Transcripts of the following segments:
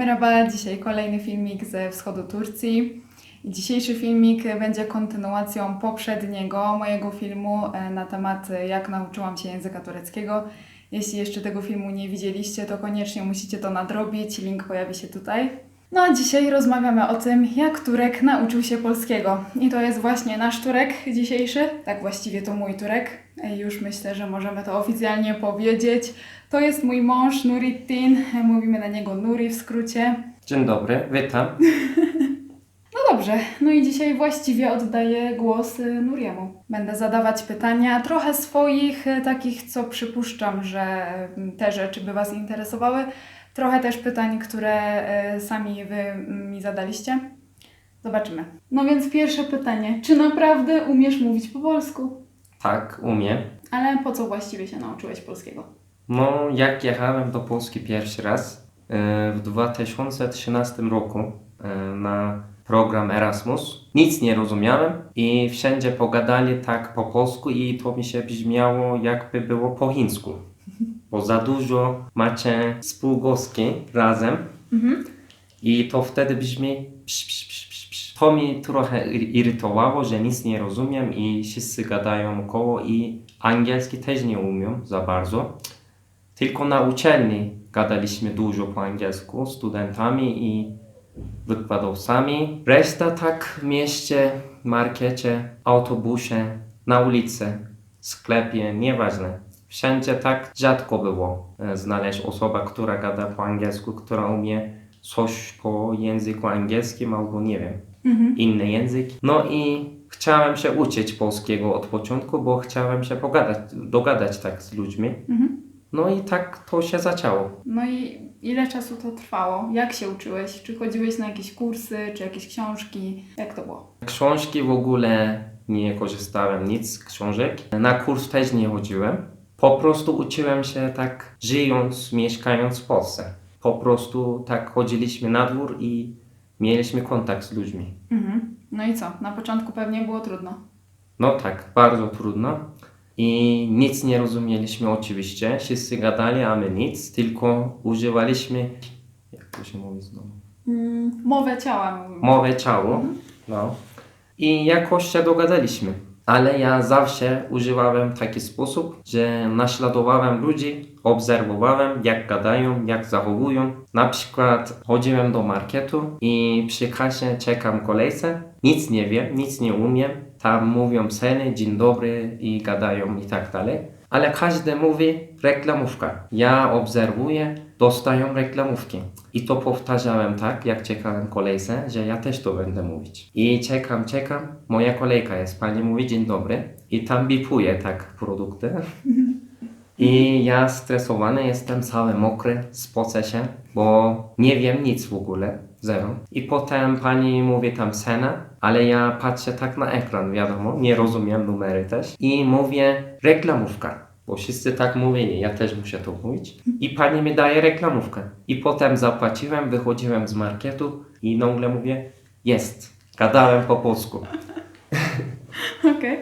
Merhaba, dzisiaj kolejny filmik ze wschodu Turcji. Dzisiejszy filmik będzie kontynuacją poprzedniego mojego filmu na temat jak nauczyłam się języka tureckiego. Jeśli jeszcze tego filmu nie widzieliście, to koniecznie musicie to nadrobić, link pojawi się tutaj. No a dzisiaj rozmawiamy o tym, jak Turek nauczył się polskiego. I to jest właśnie nasz Turek dzisiejszy, tak właściwie to mój Turek. Już myślę, że możemy to oficjalnie powiedzieć. To jest mój mąż Nurettin, mówimy na niego Nuri w skrócie. Dzień dobry, witam. No dobrze, no i dzisiaj właściwie oddaję głos Nuriemu. Będę zadawać pytania, trochę swoich, takich co przypuszczam, że te rzeczy by Was interesowały. Trochę też pytań, które sami Wy mi zadaliście. Zobaczymy. No więc pierwsze pytanie. Czy naprawdę umiesz mówić po polsku? Tak, umiem. Ale po co właściwie się nauczyłeś polskiego? No, jak jechałem do Polski pierwszy raz w 2013 roku na program Erasmus, nic nie rozumiałem i wszędzie pogadali tak po polsku i to mi się brzmiało jakby było po chińsku. Bo za dużo macie spółgłoski razem i to wtedy brzmi psz, psz, psz, psz, psz. To mi trochę irytowało, że nic nie rozumiem i wszyscy gadają około i angielski też nie umiem za bardzo. Tylko na uczelni gadaliśmy dużo po angielsku z studentami i wykładowcami. Reszta tak w mieście, markecie, autobusie, na ulicy, sklepie, nieważne. Wszędzie tak rzadko było znaleźć osobę, która gada po angielsku, która umie coś po języku angielskim albo nie wiem, inny język. No i chciałem się uczyć polskiego od początku, bo chciałem się dogadać tak z ludźmi. No i tak to się zaczęło. No i ile czasu to trwało? Jak się uczyłeś? Czy chodziłeś na jakieś kursy, czy jakieś książki? Jak to było? Książki w ogóle nie korzystałem nic z książek. Na kurs też nie chodziłem. Po prostu uczyłem się tak żyjąc, mieszkając w Polsce. Po prostu tak chodziliśmy na dwór i mieliśmy kontakt z ludźmi. No i co? Na początku pewnie było trudno. No tak, bardzo trudno. I nic nie rozumieliśmy oczywiście. Wszyscy gadali, a my nic. Tylko używaliśmy, jak to się mówi znowu? Mowę ciała mówimy. Mowę ciała. No. I jakoś się dogadaliśmy. Ale ja zawsze używałem taki sposób, że naśladowałem ludzi, obserwowałem jak gadają, jak zachowują. Na przykład chodziłem do marketu i przy kasie czekam kolejce. Nic nie wiem, nic nie umiem. Tam mówią ceny, dzień dobry i gadają i tak dalej. Ale każdy mówi reklamówka. Ja obserwuję, dostają reklamówki. I to powtarzałem tak, jak czekałem kolejce, że ja też to będę mówić. I czekam, moja kolejka jest, pani mówi dzień dobry i tam bipuję tak produkty. I ja stresowany jestem, cały mokry, spocę się, bo nie wiem nic w ogóle, zero. I potem pani mówi tam cenę, ale ja patrzę tak na ekran, wiadomo, nie rozumiem numery też. I mówię reklamówka, bo wszyscy tak mówili, ja też muszę to mówić. I pani mi daje reklamówkę. I potem zapłaciłem, wychodziłem z marketu i nagle mówię, jest, gadałem po polsku. Okej.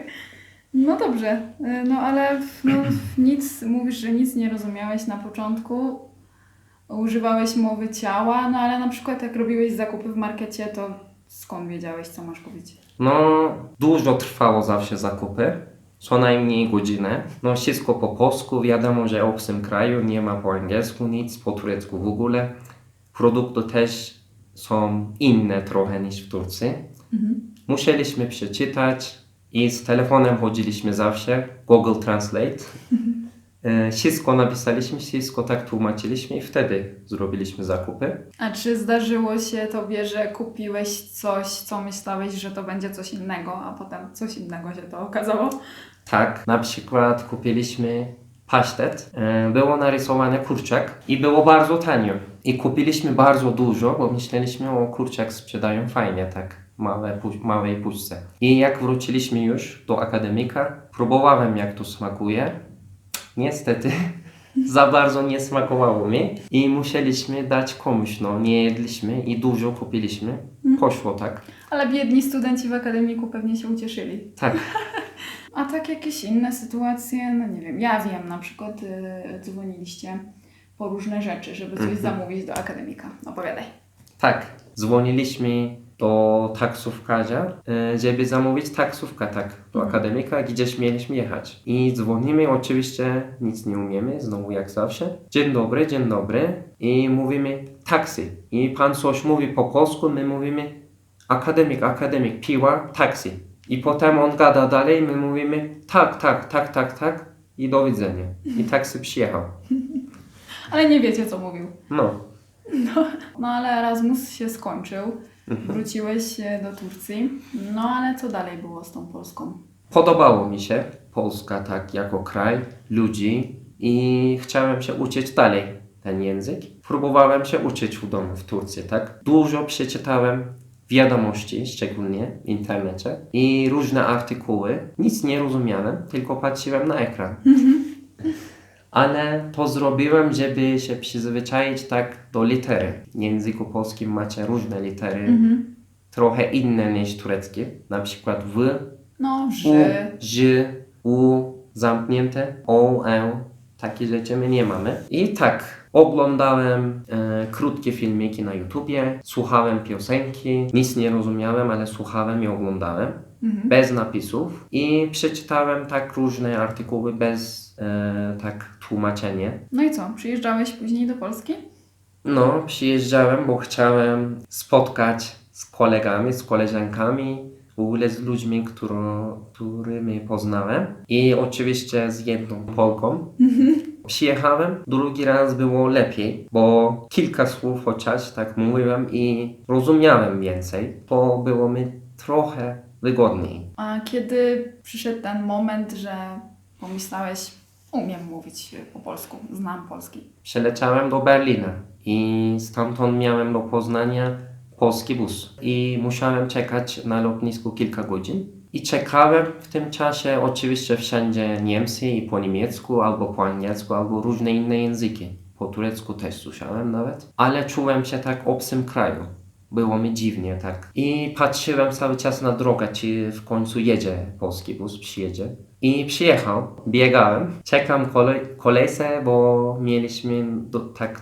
No dobrze, no ale nic, mówisz, że nic nie rozumiałeś na początku, używałeś mowy ciała, no ale na przykład jak robiłeś zakupy w markecie, to skąd wiedziałeś, co masz powiedzieć? No, dużo trwało zawsze zakupy, co najmniej godzinę. No, wszystko po polsku, wiadomo, że w obcym kraju nie ma po angielsku nic, po turecku w ogóle. Produkty też są inne trochę niż w Turcji. Musieliśmy przeczytać i z telefonem chodziliśmy zawsze, Google Translate. Wszystko napisaliśmy, wszystko tak tłumaczyliśmy i wtedy zrobiliśmy zakupy. A czy zdarzyło się tobie, że kupiłeś coś, co myślałeś, że to będzie coś innego, a potem coś innego się to okazało? Tak, na przykład kupiliśmy pasztet, było narysowane kurczak i było bardzo tanio. I kupiliśmy bardzo dużo, bo myśleliśmy, o kurczak sprzedają fajnie, tak, małej puszce. I jak wróciliśmy już do akademika, próbowałem jak to smakuje. Niestety za bardzo nie smakowało mi i musieliśmy dać komuś, no nie jedliśmy i dużo kupiliśmy. Poszło tak. Ale biedni studenci w akademiku pewnie się ucieszyli. Tak. A tak jakieś inne sytuacje, no nie wiem, ja wiem, na przykład dzwoniliście po różne rzeczy, żeby coś zamówić do akademika. Opowiadaj. Tak, dzwoniliśmy do taksówkarza, żeby zamówić taksówkę do akademika, gdzieś mieliśmy jechać. I dzwonimy, oczywiście nic nie umiemy, znowu jak zawsze. Dzień dobry. I mówimy taksy. I pan coś mówi po polsku, my mówimy akademik, piła, taksy. I potem on gada dalej, my mówimy tak. I do widzenia. I taksy przyjechał. Ale nie wiecie, co mówił. No. No ale Erasmus się skończył. Wróciłeś do Turcji. No ale co dalej było z tą Polską? Podobało mi się Polska jako kraj, ludzi i chciałem się uczyć dalej ten język. Próbowałem się uczyć w domu w Turcji, Dużo przeczytałem wiadomości, szczególnie w internecie i różne artykuły. Nic nie rozumiałem, tylko patrzyłem na ekran. Ale to zrobiłem, żeby się przyzwyczaić do litery. W języku polskim macie różne litery, trochę inne niż tureckie. Na przykład w, No, u, ż, u, zamknięte, o, takie rzeczy my nie mamy. I oglądałem krótkie filmiki na YouTubie, słuchałem piosenki, nic nie rozumiałem, ale słuchałem i oglądałem. Bez napisów i przeczytałem różne artykuły bez tłumaczenia. No i co? Przyjeżdżałeś później do Polski? No, przyjeżdżałem, bo chciałem spotkać z kolegami, z koleżankami, w ogóle z ludźmi, którymi poznałem i oczywiście z jedną Polką. Przyjechałem, drugi raz było lepiej, bo kilka słów chociaż mówiłem i rozumiałem więcej. To było mi trochę wygodniej. A kiedy przyszedł ten moment, że pomyślałeś, umiem mówić po polsku, znam polski? Przeleciałem do Berlina i stamtąd miałem do Poznania polski bus. I musiałem czekać na lotnisku kilka godzin. I czekałem w tym czasie oczywiście wszędzie Niemcy i po niemiecku, albo po angielsku, albo różne inne języki. Po turecku też słyszałem nawet. Ale czułem się w obcym kraju. Było mi dziwnie, I patrzyłem cały czas na drogę, czy w końcu jedzie polski bus, przyjedzie. I przyjechał, biegałem, czekam kolejce, bo mieliśmy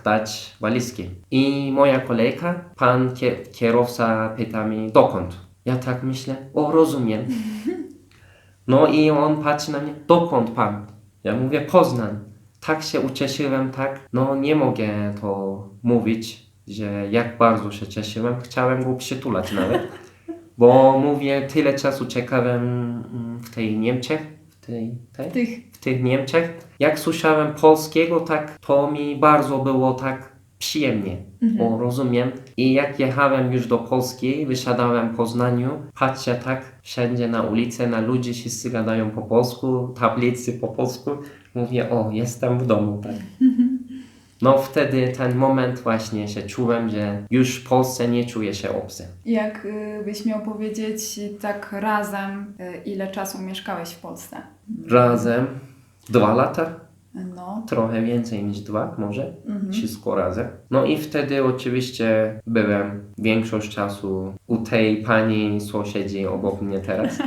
dać walizki. I moja kolejka, pan kierowca pyta mnie, dokąd? Ja myślę, rozumiem. No i on patrzy na mnie, dokąd pan? Ja mówię, Poznań. Tak się ucieszyłem, No nie mogę to mówić, że jak bardzo się cieszyłem. Chciałem go przytulać nawet. Bo mówię, tyle czasu czekałem w tej Niemczech. W tych Niemczech. Jak słyszałem polskiego, to mi bardzo było przyjemnie, bo rozumiem. I jak jechałem już do Polski, wysiadałem w Poznaniu, patrzę wszędzie na ulicę, na ludzi, wszyscy gadają po polsku, tablicy po polsku. Mówię, jestem w domu, No wtedy ten moment właśnie się czułem, że już w Polsce nie czuję się obcy. Jak byś miał powiedzieć razem, ile czasu mieszkałeś w Polsce? Razem 2 lata. No. Trochę więcej niż 2 może, wszystko razem. No i wtedy oczywiście byłem większość czasu u tej pani sąsiedzi obok mnie teraz.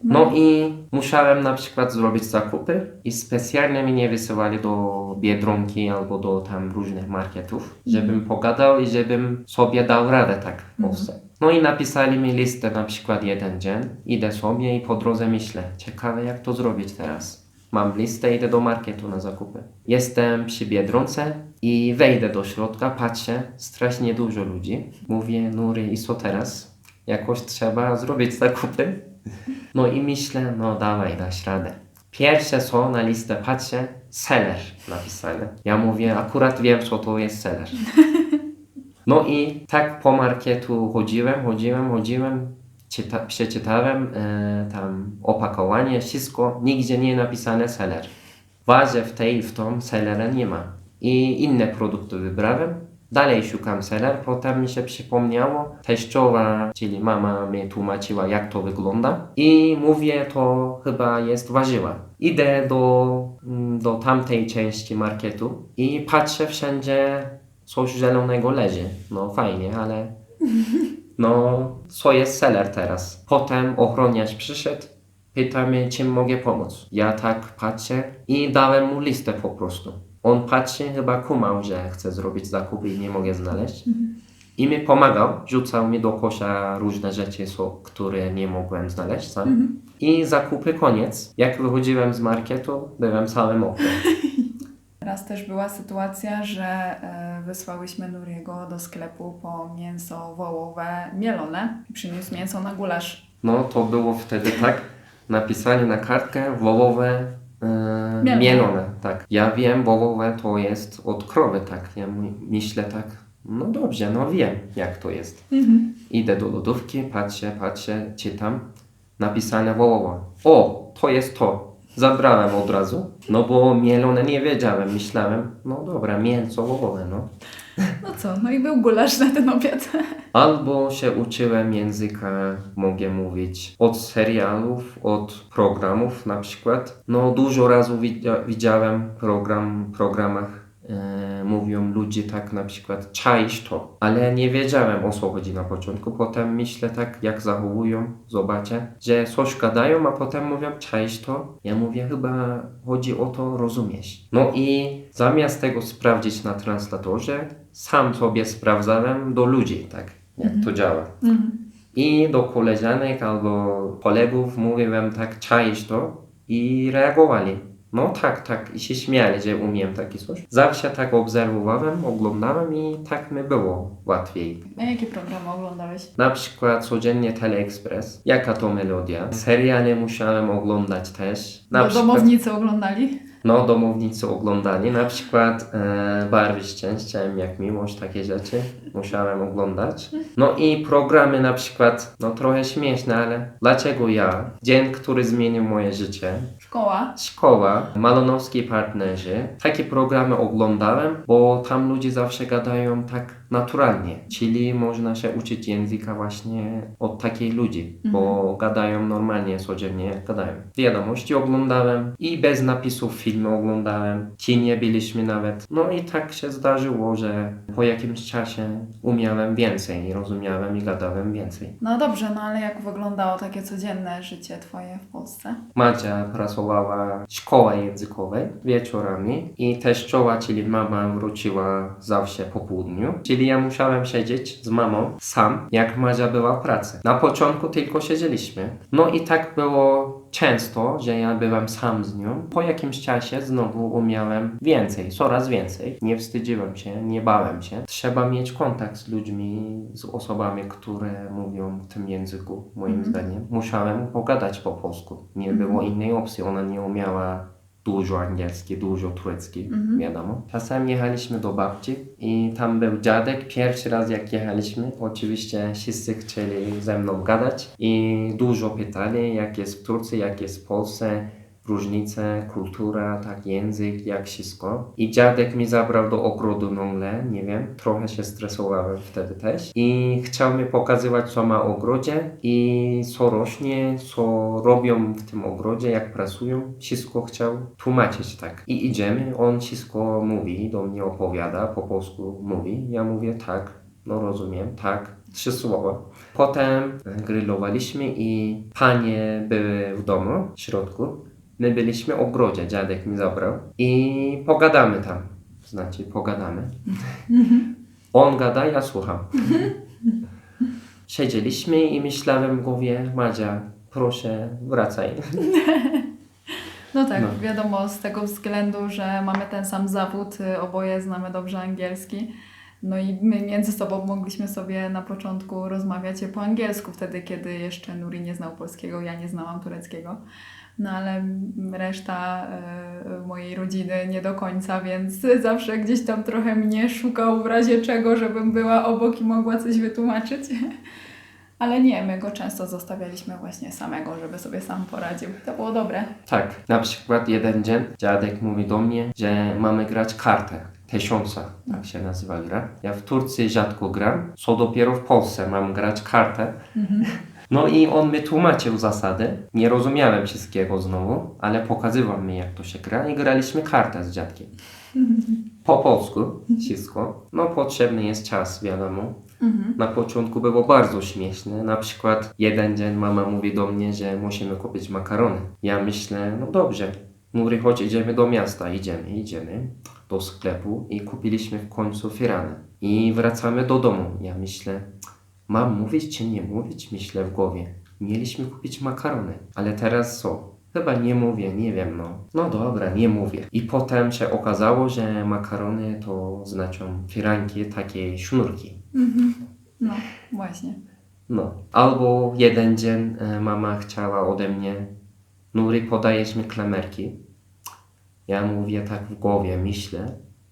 No i musiałem na przykład zrobić zakupy i specjalnie mnie wysyłali do Biedronki albo do różnych marketów, żebym pogadał i żebym sobie dał radę w Polsce. No i napisali mi listę na przykład 1 dzień, idę sobie i po drodze myślę, ciekawe jak to zrobić teraz. Mam listę, idę do marketu na zakupy. Jestem przy Biedronce i wejdę do środka, patrzę, strasznie dużo ludzi. Mówię, Nury, i co teraz? Jakoś trzeba zrobić zakupy. No i myślę, no dawaj, dasz radę. Pierwsze co na listę patrzę, seller napisane. Ja mówię, akurat wiem co to jest seller. No i po marketu chodziłem. Przeczytałem opakowanie, wszystko, nigdzie nie napisane seller. Ważę w tą sellera nie ma. I inne produkty wybrałem. Dalej szukam seller, potem mi się przypomniało, teściowa, czyli mama mi tłumaczyła jak to wygląda. I mówię, to chyba jest warzywa. Idę do tamtej części marketu i patrzę wszędzie coś zielonego leży. No fajnie, ale... No, co jest seller teraz? Potem ochroniarz przyszedł, pyta mnie, czym mogę pomóc. Ja patrzę i dałem mu listę po prostu. On patrzy, chyba kumał, że chcę zrobić zakupy i nie mogę znaleźć. I mi pomagał, rzucał mi do kosza różne rzeczy, które nie mogłem znaleźć sam. I zakupy koniec. Jak wychodziłem z marketu, byłem cały mokry. Raz też była sytuacja, że wysłałyśmy Nuriego do sklepu po mięso wołowe mielone i przyniósł mięso na gulasz. No to było wtedy tak, napisali na kartkę wołowe Mielone. mielone. Tak. Ja wiem, wołowe to jest od krowy, tak. Ja myślę tak, no dobrze, no wiem jak to jest. Idę do lodówki, patrzę, czytam, napisane wołowe. O, to jest to. Zabrałem od razu, no bo mielone nie wiedziałem, myślałem, no dobra, mięso wołowe, no. No co, no i był gulasz na ten obiad. Albo się uczyłem języka, mogę mówić, od serialów, od programów na przykład. No dużo razy widziałem programach, mówią ludzie tak na przykład czaisz to, ale nie wiedziałem o co chodzi na początku. Potem myślę tak, jak zachowują, zobaczę, że coś gadają, a potem mówią czaisz to. Ja mówię, chyba chodzi o to, rozumiesz. No i zamiast tego sprawdzić na translatorze, sam sobie sprawdzałem do ludzi, tak, jak to działa. I do koleżanek albo kolegów mówiłem tak, czaisz to i reagowali. No tak, i się śmiali, że umiem takie coś. Zawsze tak obserwowałem, oglądałem i tak mi było łatwiej. A jakie programy oglądałeś? Na przykład codziennie Teleexpress, jaka to melodia. Seriale musiałem oglądać też. Na Bo przykład, domownicy oglądali? no, domownicy oglądali. Na przykład Barwy Szczęścia, jak miłość, takie rzeczy musiałem oglądać. No i programy na przykład, no trochę śmieszne, ale dlaczego ja? Dzień, który zmienił moje życie. Szkoła, Malonowski partnerzy. Takie programy oglądałem, bo tam ludzie zawsze gadają tak naturalnie. Czyli można się uczyć języka właśnie od takich ludzi, bo gadają normalnie, codziennie jak gadają. Wiadomości oglądałem i bez napisów filmy oglądałem. Kinie byliśmy nawet. No i tak się zdarzyło, że po jakimś czasie umiałem więcej, rozumiałem i gadałem więcej. No dobrze, no ale jak wyglądało takie codzienne życie twoje w Polsce? Madzia pracowała w szkole językowej wieczorami i teściowa, czyli mama, wróciła zawsze po południu. Czyli ja musiałem siedzieć z mamą sam, jak Madzia była w pracy. Na początku tylko siedzieliśmy. No i tak było często, że ja byłem sam z nią. Po jakimś czasie znowu umiałem więcej, coraz więcej. Nie wstydziłem się, nie bałem się. Trzeba mieć kontakt z ludźmi, z osobami, które mówią w tym języku, moim zdaniem. Musiałem pogadać po polsku. Nie było innej opcji. Ona nie umiała dużo angielski, dużo turecki, wiadomo. Czasem jechaliśmy do babci i tam był dziadek. Pierwszy raz jak jechaliśmy, oczywiście wszyscy chcieli ze mną gadać i dużo pytali, jak jest w Turcji, jak jest w Polsce, różnice, kultura, tak, język, jak wszystko. I dziadek mi zabrał do ogrodu nagle, nie wiem, trochę się stresowałem wtedy też. I chciał mi pokazywać, co ma w ogrodzie i co rośnie, co robią w tym ogrodzie, jak pracują. Wszystko chciał tłumaczyć, tak. I idziemy, on wszystko mówi, do mnie opowiada, po polsku mówi. Ja mówię tak, no rozumiem, tak. 3 słowa. Potem grillowaliśmy i panie były w domu, w środku. My byliśmy w ogrodzie, dziadek mi zabrał i pogadamy tam. Znaczy, pogadamy. On gada, ja słucham. Siedzieliśmy i myślałem w głowie, Madzia, proszę, wracaj. No tak, No. wiadomo z tego względu, że mamy ten sam zawód, oboje znamy dobrze angielski. No i my między sobą mogliśmy sobie na początku rozmawiać po angielsku, wtedy kiedy jeszcze Nuri nie znał polskiego, ja nie znałam tureckiego. No ale reszta mojej rodziny nie do końca, więc zawsze gdzieś tam trochę mnie szukał w razie czego, żebym była obok i mogła coś wytłumaczyć. Ale nie, my go często zostawialiśmy właśnie samego, żeby sobie sam poradził. To było dobre. Tak, na przykład jeden dzień dziadek mówi do mnie, że mamy grać kartę. 1000, tak się nazywa gra. Ja w Turcji rzadko gram, co dopiero w Polsce mam grać kartę. No i on mi tłumaczył zasady. Nie rozumiałem wszystkiego znowu, ale pokazywał mi, jak to się gra i graliśmy kartę z dziadkiem. Po polsku wszystko. No potrzebny jest czas, wiadomo. Na początku było bardzo śmieszne. Na przykład jeden dzień mama mówi do mnie, że musimy kupić makarony. Ja myślę, no dobrze, Nuri, chodź, idziemy do miasta. Idziemy. do sklepu i kupiliśmy w końcu firanę. I wracamy do domu. Ja myślę, mam mówić czy nie mówić? Myślę w głowie. Mieliśmy kupić makarony, ale teraz co? Chyba nie mówię, nie wiem, no. No dobra, nie mówię. I potem się okazało, że makarony to znaczą firanki, takie sznurki. No, właśnie. No. Albo jeden dzień mama chciała ode mnie, Nuri, podajesz mi klamerki. Ja mówię tak w głowie, myślę,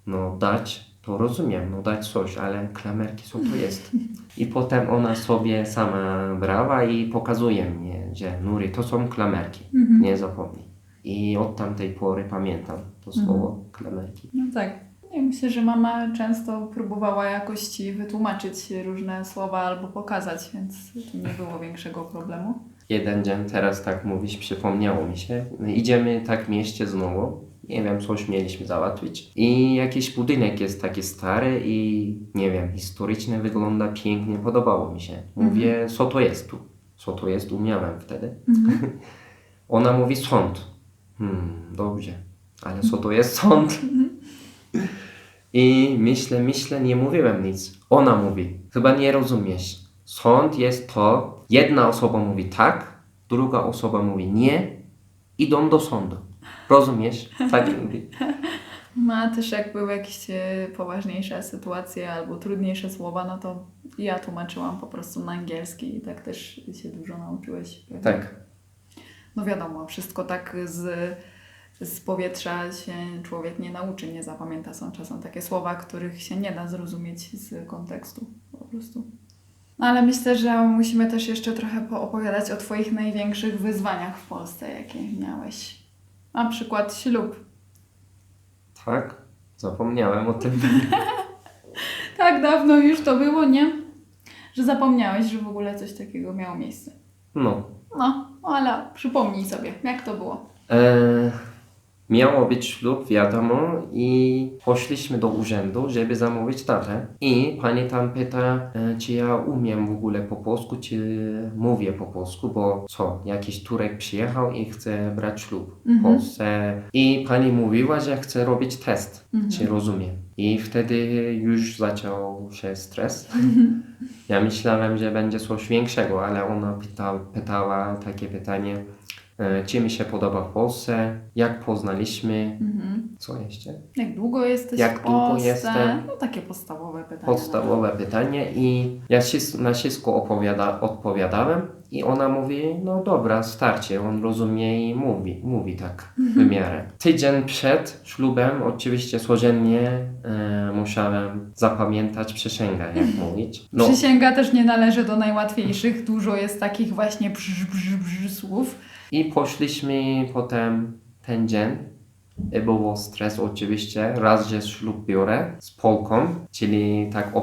no dać, to rozumiem, no dać coś, ale klamerki co to jest? I potem ona sobie sama brała i pokazuje mnie, że Nuri, to są klamerki, nie zapomnij. I od tamtej pory pamiętam to słowo klamerki. No tak. Ja myślę, że mama często próbowała jakoś ci wytłumaczyć różne słowa albo pokazać, więc tu nie było większego problemu. Jeden dzień, teraz tak mówisz, przypomniało mi się. Idziemy tak w mieście znowu. Nie wiem, coś mieliśmy załatwić. I jakiś budynek jest taki stary i nie wiem, historyczny, wygląda pięknie, podobało mi się. Mówię, co to jest tu? Co to jest? Umiałem wtedy. Ona mówi sąd. Dobrze, ale co to jest sąd? I myślę, nie mówiłem nic. Ona mówi, chyba nie rozumiesz. Sąd jest to, jedna osoba mówi tak, druga osoba mówi nie, idą do sądu. Rozumiesz? Tak mówi. No a też jak były jakieś poważniejsze sytuacje albo trudniejsze słowa, no to ja tłumaczyłam po prostu na angielski i tak też się dużo nauczyłeś. Pewnie. Tak. No wiadomo, wszystko tak z powietrza się człowiek nie nauczy, nie zapamięta. Są czasem takie słowa, których się nie da zrozumieć z kontekstu po prostu. No ale myślę, że musimy też jeszcze trochę poopowiadać o Twoich największych wyzwaniach w Polsce, jakie miałeś. Na przykład ślub. Tak? Zapomniałem o tym. Tak dawno już to było, nie? Że zapomniałeś, że w ogóle coś takiego miało miejsce. No. No, ale przypomnij sobie, jak to było. Miało być ślub, wiadomo, i poszliśmy do urzędu, żeby zamówić datę. I pani tam pyta, czy ja umiem w ogóle po polsku, czy mówię po polsku, bo co, jakiś Turek przyjechał i chce brać ślub w Polsce. I pani mówiła, że chce robić test, czy rozumiem. I wtedy już zaczął się stres. Ja myślałem, że będzie coś większego, ale ona pytała takie pytanie, czy mi się podoba w Polsce, jak poznaliśmy, co jeszcze? Jak długo jesteś Jak w długo Polsce? jestem? No takie podstawowe pytania. Podstawowe pytanie i ja na wszystko odpowiadałem i ona mówi, no dobra, starcie, on rozumie i mówi tak w miarę. Tydzień przed ślubem oczywiście codziennie musiałem zapamiętać przysięgę, jak mówić. No, Przysięga też nie należy do najłatwiejszych, dużo jest takich właśnie słów. i poszliśmy potem ten dzień. Było stres oczywiście, raz, że ślub biorę z Polką, czyli tak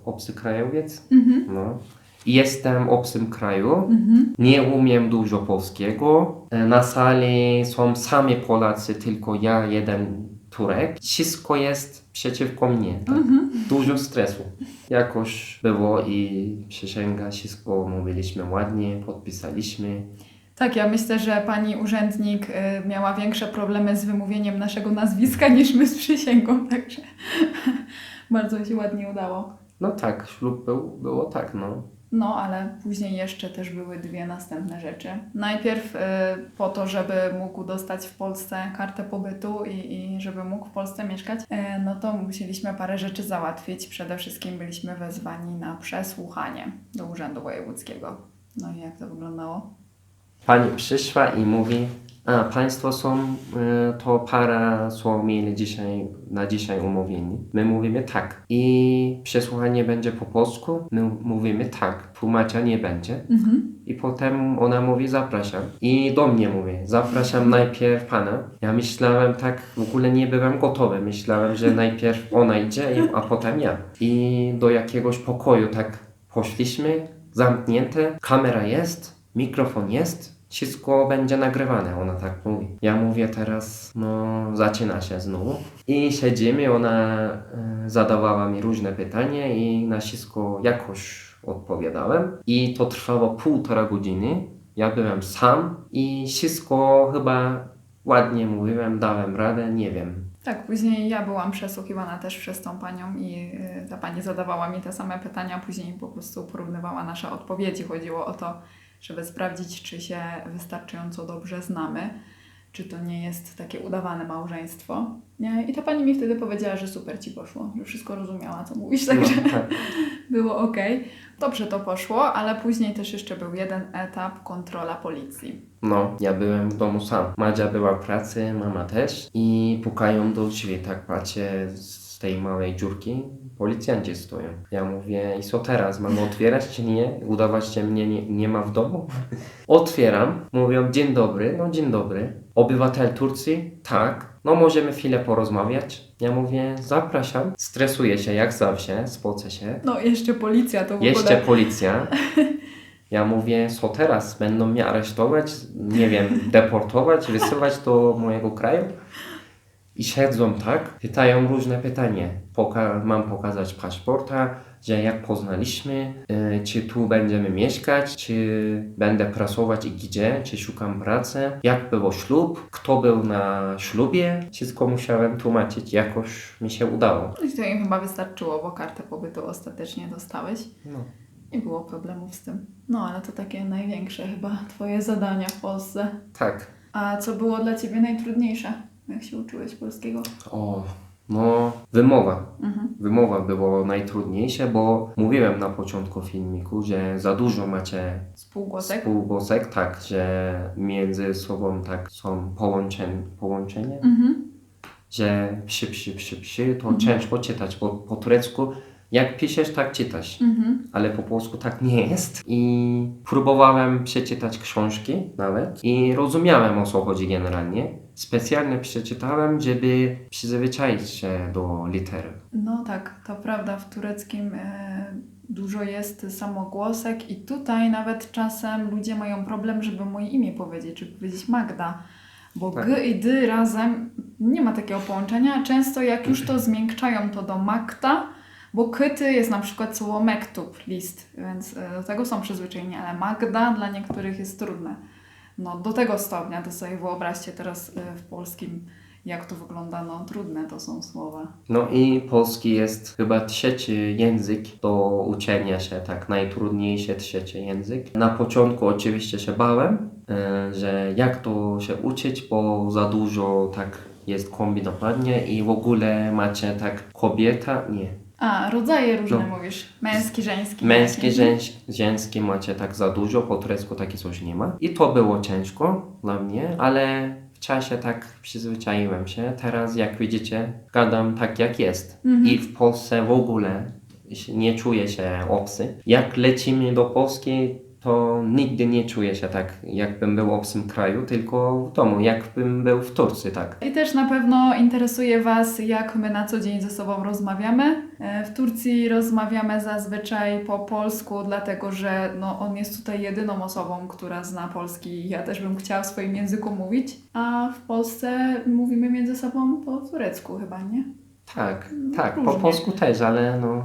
obcy krajowiec. No. Jestem w obcym kraju, nie umiem dużo polskiego. Na sali są sami Polacy, tylko ja, jeden Turek. Wszystko jest przeciwko mnie. Tak? Dużo stresu. Jakoś było i przysięga, wszystko mówiliśmy ładnie, podpisaliśmy. Tak, ja myślę, że pani urzędnik miała większe problemy z wymówieniem naszego nazwiska niż my z przysięgą, także bardzo się ładnie udało. No tak, ślub było tak, no. No, ale później jeszcze też były dwie następne rzeczy. Najpierw po to, żeby mógł dostać w Polsce kartę pobytu i żeby mógł w Polsce mieszkać, no to musieliśmy parę rzeczy załatwić. Przede wszystkim byliśmy wezwani na przesłuchanie do Urzędu Wojewódzkiego. No i jak to wyglądało? Pani przyszła i mówi, państwo są to para, co mieli na dzisiaj umówieni. My mówimy tak. I przesłuchanie będzie po polsku. My mówimy tak. Tłumacza nie będzie. I potem ona mówi zapraszam. I do mnie mówi zapraszam najpierw pana. Ja myślałem tak, w ogóle nie byłem gotowy. Myślałem, że najpierw ona idzie, a potem ja. I do jakiegoś pokoju tak poszliśmy, zamknięte. Kamera jest, mikrofon jest. Wszystko będzie nagrywane, ona tak mówi. Ja mówię teraz, no zaczyna się znowu. I siedzimy, ona zadawała mi różne pytania i na wszystko jakoś odpowiadałem. I to trwało 1,5 godziny. Ja byłem sam i wszystko chyba ładnie mówiłem, dałem radę, nie wiem. Tak, później ja byłam przesłuchiwana też przez tą panią i ta pani zadawała mi te same pytania, później po prostu porównywała nasze odpowiedzi. Chodziło o to, żeby sprawdzić, czy się wystarczająco dobrze znamy, czy to nie jest takie udawane małżeństwo. Nie? I ta pani mi wtedy powiedziała, że super ci poszło, że wszystko rozumiała, co mówisz, także No, tak. było okej. Dobrze to poszło, ale później też jeszcze był jeden etap, kontrola policji. No, ja byłem w domu sam. Madzia była w pracy, mama też i pukają do drzwi, tak patrzę z tej małej dziurki. Policjanci stoją. Ja mówię, i co teraz? Mam otwierać czy nie? Udawać, że mnie nie ma w domu? Otwieram, mówią, dzień dobry, no dzień dobry. Obywatel Turcji? Tak. No możemy chwilę porozmawiać. Ja mówię, zapraszam. Stresuję się jak zawsze, spocę się. No jeszcze policja to w Jeszcze ogóle... policja. Ja mówię, co teraz? Będą mnie aresztować, nie wiem, deportować, wysyłać do mojego kraju? I siedzą tak, pytają różne pytania. Mam pokazać paszporta, że jak poznaliśmy, czy tu będziemy mieszkać, czy będę pracować i gdzie, czy szukam pracy, jak było ślub, kto był na ślubie. Wszystko musiałem tłumaczyć, jakoś mi się udało. No i to im chyba wystarczyło, bo kartę pobytu ostatecznie dostałeś. No. Nie było problemów z tym. No ale to takie największe chyba twoje zadania w Polsce. Tak. A co było dla ciebie najtrudniejsze, jak się uczyłeś polskiego? O, no wymowa. Mhm. Wymowa było najtrudniejsze, bo mówiłem na początku filmiku, że za dużo macie Spółgłosek? spółgłosek, tak, że między sobą tak są połączenie, Mhm. że psi, to ciężko czytać, bo po turecku jak piszesz, tak czytasz, Mhm. ale po polsku tak nie jest. I próbowałem przeczytać książki nawet i rozumiałem, o co chodzi generalnie. Specjalnie przeczytałem, żeby przyzwyczaić się do litery. No tak, to prawda, w tureckim dużo jest samogłosek i tutaj nawet czasem ludzie mają problem, żeby moje imię powiedzieć, czy powiedzieć Magda, bo Tak. G i D razem nie ma takiego połączenia. Często jak już to zmiękczają to do Magda, bo kyty jest na przykład słowo mektub, list, więc do tego są przyzwyczajeni, ale Magda dla niektórych jest trudne. No do tego stopnia, to sobie wyobraźcie teraz w polskim, jak to wygląda, no trudne to są słowa. No i polski jest chyba trzeci język do uczenia się, tak najtrudniejszy trzeci język. Na początku oczywiście się bałem, że jak to się uczyć, bo za dużo tak jest kombinowanie i w ogóle macie tak kobieta, nie. A, rodzaje różne No. mówisz. Męski, żeński. Męskie, jakie? żeńskie macie tak za dużo, po turecku takie coś nie ma. I to było ciężko dla mnie, ale w czasie tak przyzwyczaiłem się. Teraz jak widzicie, gadam tak jak jest. I w Polsce w ogóle nie czuję się obcy. Jak lecimy do Polski, to nigdy nie czuję się tak, jakbym był w obcym kraju, tylko w domu, jakbym był w Turcji, tak. I też na pewno interesuje Was, jak my na co dzień ze sobą rozmawiamy. W Turcji rozmawiamy zazwyczaj po polsku, dlatego że no, on jest tutaj jedyną osobą, która zna polski i ja też bym chciała w swoim języku mówić. A w Polsce mówimy między sobą po turecku chyba, nie? Tak, tak, po różnie. polsku też, ale no...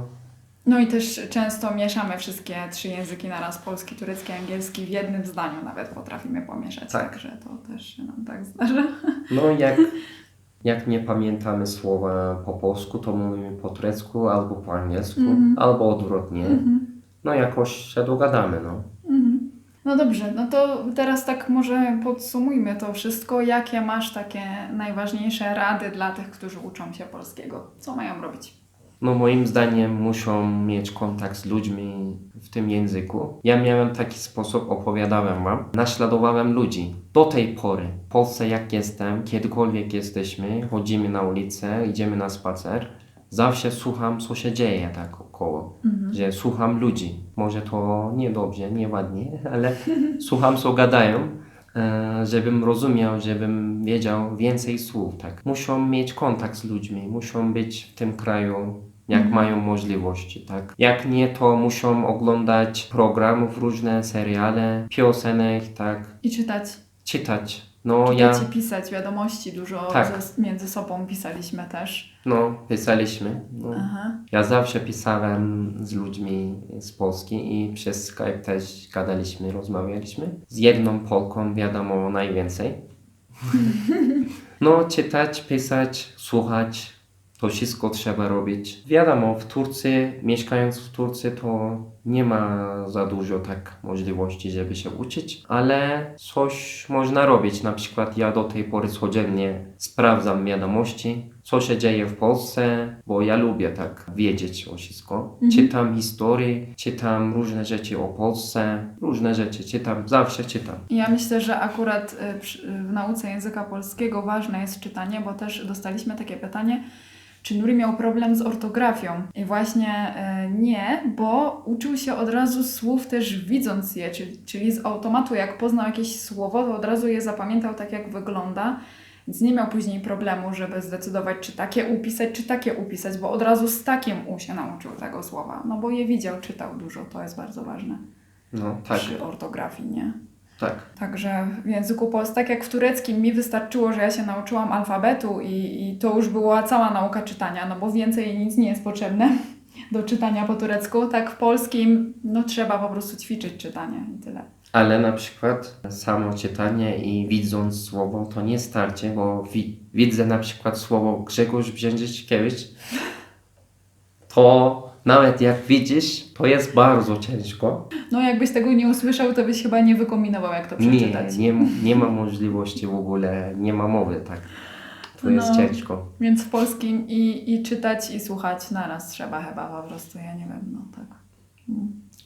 No i też często mieszamy wszystkie trzy języki naraz, polski, turecki, angielski w jednym zdaniu nawet potrafimy pomieszać, Tak. także to też się nam tak zdarza. No jak nie pamiętamy słowa po polsku, to mówimy po turecku albo po angielsku, albo odwrotnie. No jakoś się dogadamy, no. No dobrze, no to teraz tak może podsumujmy to wszystko. Jakie masz takie najważniejsze rady dla tych, którzy uczą się polskiego? Co mają robić? No moim zdaniem muszą mieć kontakt z ludźmi w tym języku. Ja miałem taki sposób, opowiadałem wam, naśladowałem ludzi. Do tej pory, w Polsce jak jestem, kiedykolwiek jesteśmy, chodzimy na ulicę, idziemy na spacer, zawsze słucham, co się dzieje tak około, że słucham ludzi. Może to niedobrze, nieładnie, ale słucham, co gadają, żebym rozumiał, żebym wiedział więcej słów. Tak. Muszą mieć kontakt z ludźmi, muszą być w tym kraju, jak mają możliwości. Tak. Jak nie, to muszą oglądać programów, różne seriale, piosenek, tak, I czytać. czytać. No Czytać i pisać wiadomości. Dużo Tak. między sobą pisaliśmy też. no pisaliśmy. No. Aha. Ja zawsze pisałem z ludźmi z Polski i przez Skype też gadaliśmy, rozmawialiśmy. Z jedną Polką wiadomo najwięcej, No, czytać, pisać, słuchać, to wszystko trzeba robić. Wiadomo, w Turcji, mieszkając w Turcji, to nie ma za dużo tak możliwości, żeby się uczyć, ale coś można robić. Na przykład ja do tej pory codziennie sprawdzam wiadomości, co się dzieje w Polsce, bo ja lubię tak wiedzieć o wszystko. Czytam historię, czytam różne rzeczy o Polsce, różne rzeczy czytam, zawsze czytam. Ja myślę, że akurat w nauce języka polskiego ważne jest czytanie, bo też dostaliśmy takie pytanie, czy Nuri miał problem z ortografią. I właśnie nie, bo uczył się od razu słów też widząc je, czyli z automatu jak poznał jakieś słowo, to od razu je zapamiętał tak jak wygląda, więc nie miał później problemu, żeby zdecydować czy takie upisać, bo od razu z takiem u się nauczył tego słowa, no bo je widział, czytał dużo, to jest bardzo ważne No tak, przy ortografii, nie? tak. Także w języku polskim, tak jak w tureckim, mi wystarczyło, że ja się nauczyłam alfabetu i to już była cała nauka czytania, no bo więcej nic nie jest potrzebne do czytania po turecku. Tak w polskim, no trzeba po prostu ćwiczyć czytanie i tyle. Ale na przykład samo czytanie i widząc słowo to nie starczy, bo widzę na przykład słowo Grzegorz Brzęczyszkiewicz, to nawet jak widzisz, to jest bardzo ciężko. No jakbyś tego nie usłyszał, to byś chyba nie wykombinował, jak to przeczytać. Nie ma możliwości w ogóle, nie ma mowy, tak. To jest No. ciężko. Więc w polskim i czytać, i słuchać naraz trzeba chyba po prostu, ja nie wiem, no tak.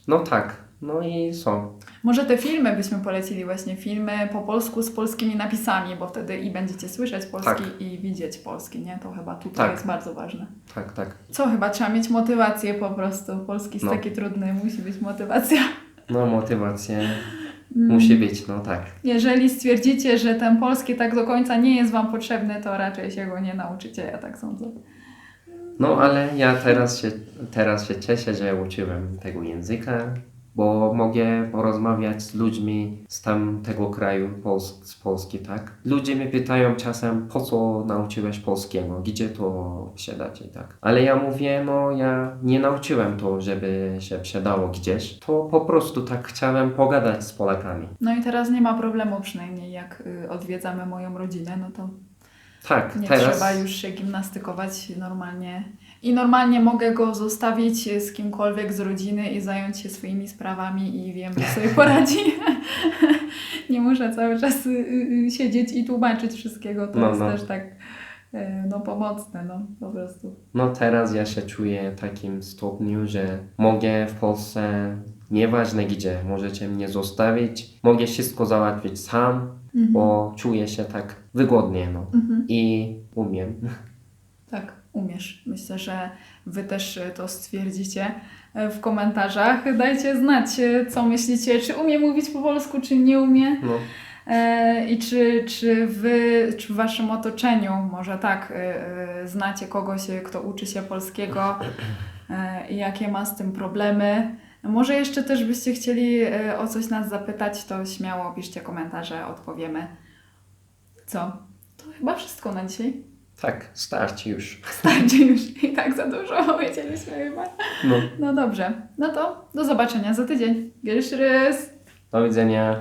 No tak, no i są. Może te filmy byśmy polecili, właśnie filmy po polsku z polskimi napisami, bo wtedy i będziecie słyszeć polski Tak. i widzieć polski, nie? To chyba tutaj Tak. jest bardzo ważne. Tak, tak. Co chyba? Trzeba mieć motywację po prostu. Polski jest No. taki trudny, musi być motywacja. No motywacja musi być, no tak. Jeżeli stwierdzicie, że ten polski tak do końca nie jest Wam potrzebny, to raczej się go nie nauczycie, ja tak sądzę. No ale ja teraz się cieszę, że uczyłem tego języka, bo mogę porozmawiać z ludźmi z tamtego kraju, z Polski, tak? Ludzie mnie pytają czasem, po co nauczyłeś polskiego, gdzie to sprzedać i tak. Ale ja mówię, no ja nie nauczyłem to, żeby się sprzedało gdzieś, to po prostu tak chciałem pogadać z Polakami. No i teraz nie ma problemu przynajmniej, jak odwiedzamy moją rodzinę, no to Tak, nie teraz... trzeba już się gimnastykować normalnie. I normalnie mogę go zostawić z kimkolwiek z rodziny i zająć się swoimi sprawami i wiem, że sobie poradzi. Nie muszę cały czas siedzieć i tłumaczyć wszystkiego. To jest też tak pomocne, no po prostu. No teraz ja się czuję w takim stopniu, że mogę w Polsce, nieważne gdzie, możecie mnie zostawić, mogę wszystko załatwić sam, bo czuję się tak wygodnie, no. I umiem. Tak, umiesz. Myślę, że Wy też to stwierdzicie w komentarzach. Dajcie znać, co myślicie, czy umie mówić po polsku, czy nie umie. No. I czy w Waszym otoczeniu, może tak, znacie kogoś, kto uczy się polskiego i jakie ma z tym problemy. Może jeszcze też byście chcieli o coś nas zapytać, to śmiało piszcie komentarze, odpowiemy. Co? To chyba wszystko na dzisiaj. Tak, starczy już. Starczy już i tak za dużo powiedzieliśmy chyba. No. No dobrze, no to do zobaczenia za tydzień. Görüşürüz. Do widzenia.